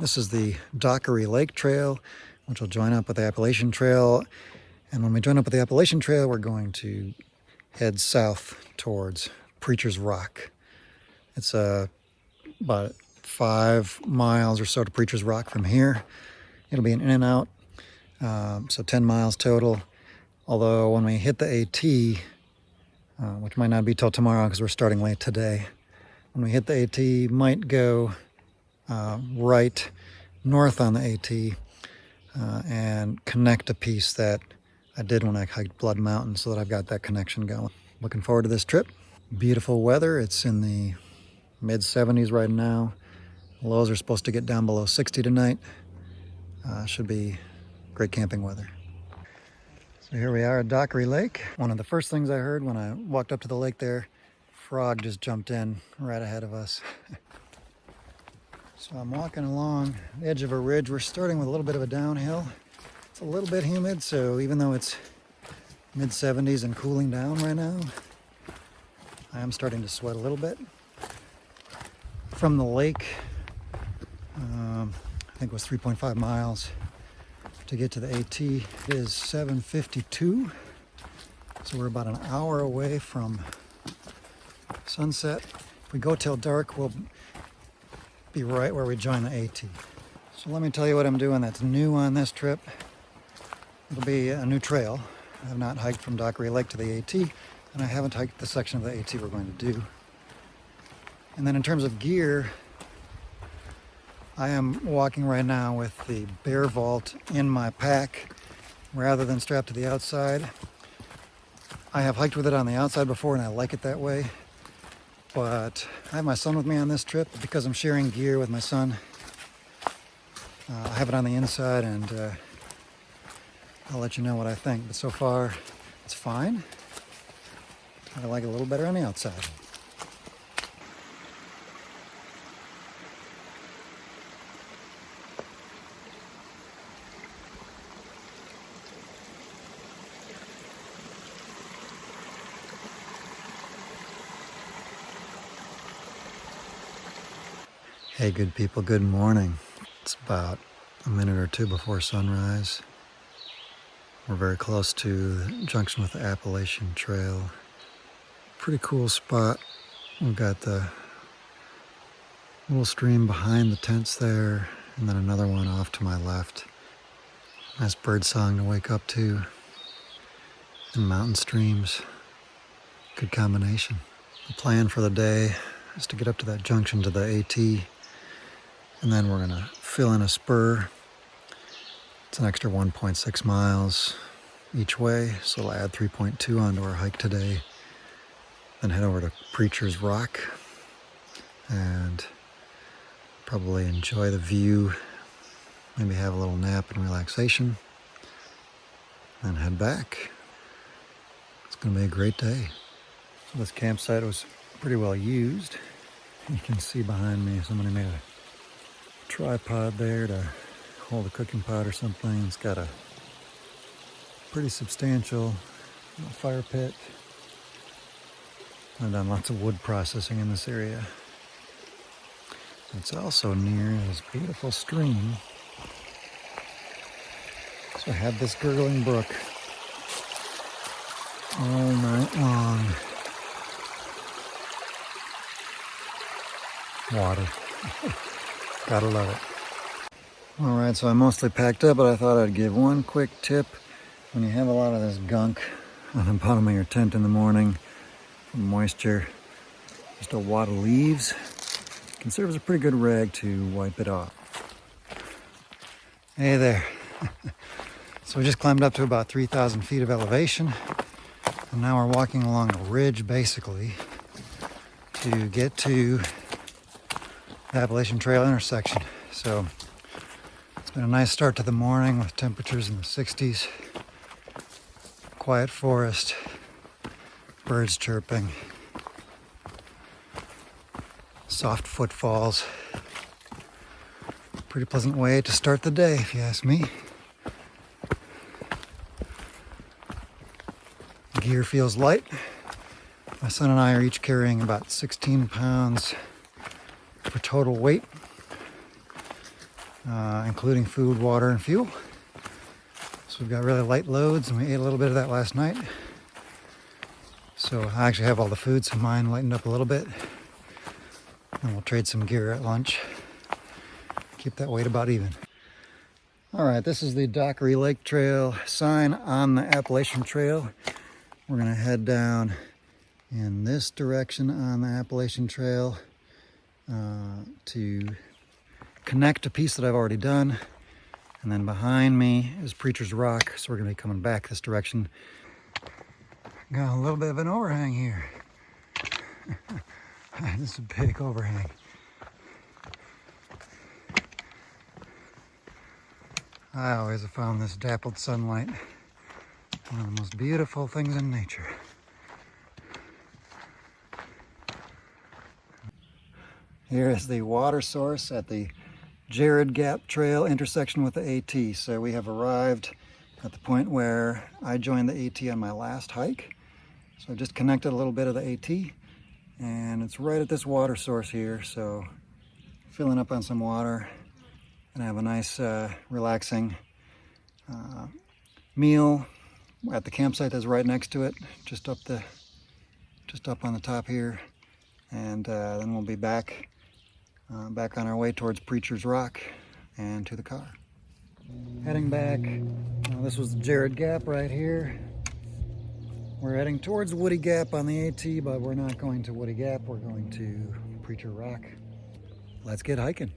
This is the Dockery Lake Trail, which will join up with the Appalachian Trail. And when we join up with the Appalachian Trail, we're going to head south towards Preacher's Rock. It's about 5 miles or so to Preacher's Rock from here. It'll be an in and out, so 10 miles total. Although when we hit the AT, which might not be till tomorrow because we're starting late today, when we hit the AT, might go right north on the AT and connect a piece that I did when I hiked Blood Mountain, so that I've got that connection going. Looking forward to this trip. Beautiful weather. It's in the mid 70s right now. Lows are supposed to get down below 60 tonight. Should be great camping weather. So here we are at Dockery Lake. One of the first things I heard when I walked up to the lake there, frog just jumped in right ahead of us. So I'm walking along the edge of a ridge. We're starting with a little bit of a downhill. It's a little bit humid, so even though it's mid 70s and cooling down right now, I am starting to sweat a little bit. From the lake, I think it was 3.5 miles to get to the AT. It is 7:52, so we're about an hour away from sunset. If we go till dark, we'll be right where we join the AT. So let me tell you what I'm doing that's new on this trip. It'll be a new trail. I have not hiked from Dockery Lake to the AT, and I haven't hiked the section of the AT we're going to do. And then in terms of gear, I am walking right now with the Bear Vault in my pack rather than strapped to the outside. I have hiked with it on the outside before and I like it that way, but I have my son with me on this trip because I'm sharing gear with my son. I have it on the inside, and I'll let you know what I think, but so far it's fine. I like it a little better on the outside. Hey, good people, good morning. It's about a minute or two before sunrise. We're very close to the junction with the Appalachian Trail. Pretty cool spot. We've got the little stream behind the tents there, and then another one off to my left. Nice bird song to wake up to, and mountain streams. Good combination. The plan for the day is to get up to that junction to the AT, and then we're gonna fill in a spur. It's an extra 1.6 miles each way, so it'll add 3.2 onto our hike today. Then head over to Preacher's Rock and probably enjoy the view, maybe have a little nap and relaxation, then head back. It's gonna be a great day. So this campsite was pretty well used. You can see behind me somebody made a tripod there to hold a cooking pot or something. It's got a pretty substantial fire pit. I've done lots of wood processing in this area. It's also near this beautiful stream. So I had this gurgling brook all night long. Water. Gotta love it. All right, so I mostly packed up, but I thought I'd give one quick tip. When you have a lot of this gunk on the bottom of your tent in the morning, from moisture, just a wad of leaves can serve as a pretty good rag to wipe it off. Hey there. So we just climbed up to about 3,000 feet of elevation, and now we're walking along a ridge basically to get to the Appalachian Trail intersection. So it's been a nice start to the morning with temperatures in the 60s. Quiet forest, birds chirping, soft footfalls. Pretty pleasant way to start the day, if you ask me. Gear feels light. My son and I are each carrying about 16 pounds for total weight. including food, water, and fuel. So we've got really light loads, and we ate a little bit of that last night. So I actually have all the food, so mine lightened up a little bit. And we'll trade some gear at lunch. Keep that weight about even. All right, this is the Dockery Lake Trail sign on the Appalachian Trail. We're gonna head down in this direction on the Appalachian Trail to connect a piece that I've already done. And then behind me is Preacher's Rock, so we're gonna be coming back this direction. Got a little bit of an overhang here. This is a big overhang. I always have found this dappled sunlight one of the most beautiful things in nature. Here is the water source at the Jarrad Gap Trail intersection with the AT. So we have arrived at the point where I joined the AT on my last hike. So I just connected a little bit of the AT, and it's right at this water source here. So filling up on some water, and have a nice relaxing meal at the campsite that's right next to it, just up on the top here. And then we'll be back on our way towards Preacher's Rock and to the car. Heading back, this was the Jarrad Gap right here. We're heading towards Woody Gap on the AT, but we're not going to Woody Gap, we're going to Preacher Rock. Let's get hiking.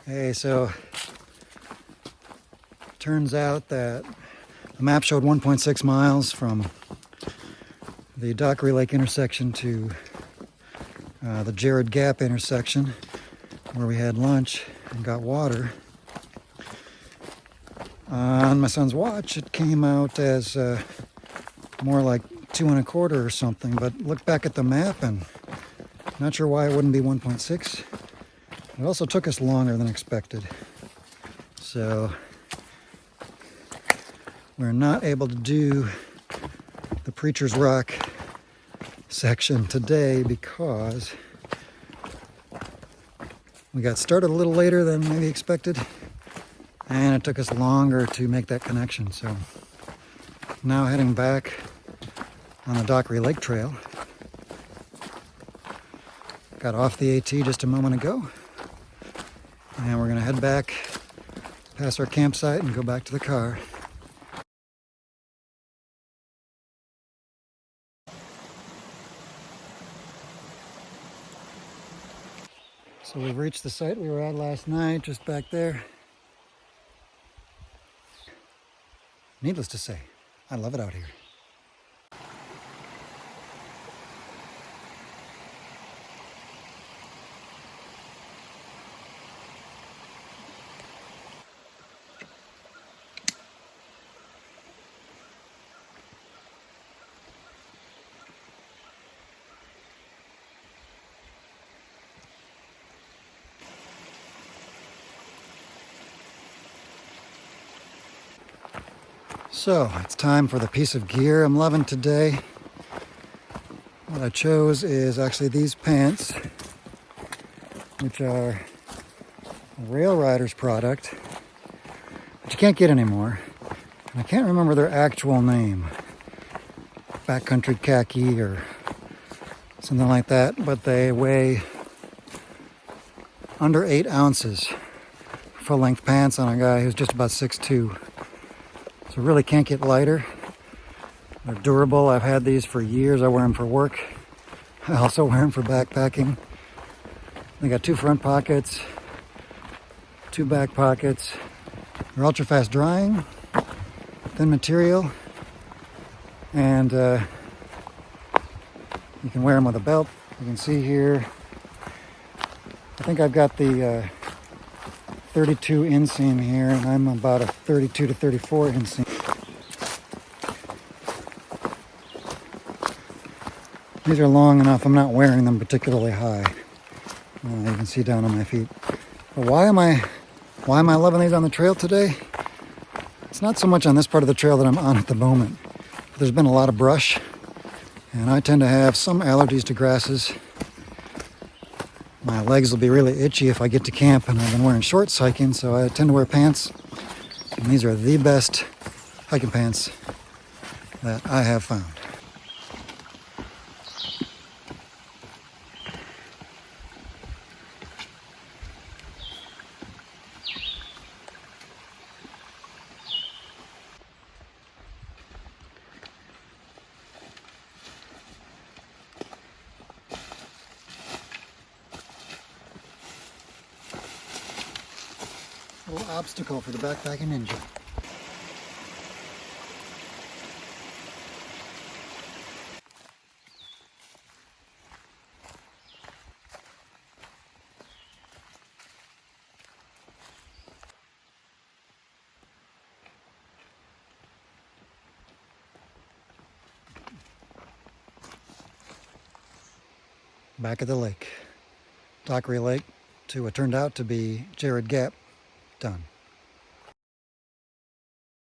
Hey, so turns out that the map showed 1.6 miles from the Dockery Lake intersection to the Jarrad Gap intersection, where we had lunch and got water. On my son's watch, it came out as more like 2.25 or something, but look back at the map and not sure why it wouldn't be 1.6. It also took us longer than expected. So we're not able to do the Preacher's Rock section today because we got started a little later than maybe expected, and it took us longer to make that connection. So now heading back on the Dockery Lake Trail. Got off the AT just a moment ago, and we're gonna head back past our campsite and go back to the car. So we've reached the site we were at last night, just back there. Needless to say, I love it out here. So it's time for the piece of gear I'm loving today. What I chose is actually these pants, which are a Rail Riders product, but you can't get anymore. And I can't remember their actual name, backcountry khaki or something like that, but they weigh under 8 ounces. Full-length pants on a guy who's just about 6'2". So really can't get lighter. They're durable. I've had these for years. I wear them for work. I also wear them for backpacking. They got 2 front pockets, 2 back pockets. They're ultra fast drying, thin material, and you can wear them with a belt. You can see here, I think I've got the 32 inseam here, and I'm about a 32 to 34 inseam. These are long enough, I'm not wearing them particularly high. You can see down on my feet. But why am I loving these on the trail today? It's not so much on this part of the trail that I'm on at the moment. But there's been a lot of brush, and I tend to have some allergies to grasses. My legs will be really itchy if I get to camp, and I've been wearing shorts hiking, so I tend to wear pants. And these are the best hiking pants that I have found. A little obstacle for the backpacking ninja. Back at the lake, Dockery Lake, to what turned out to be Jarrad Gap, done.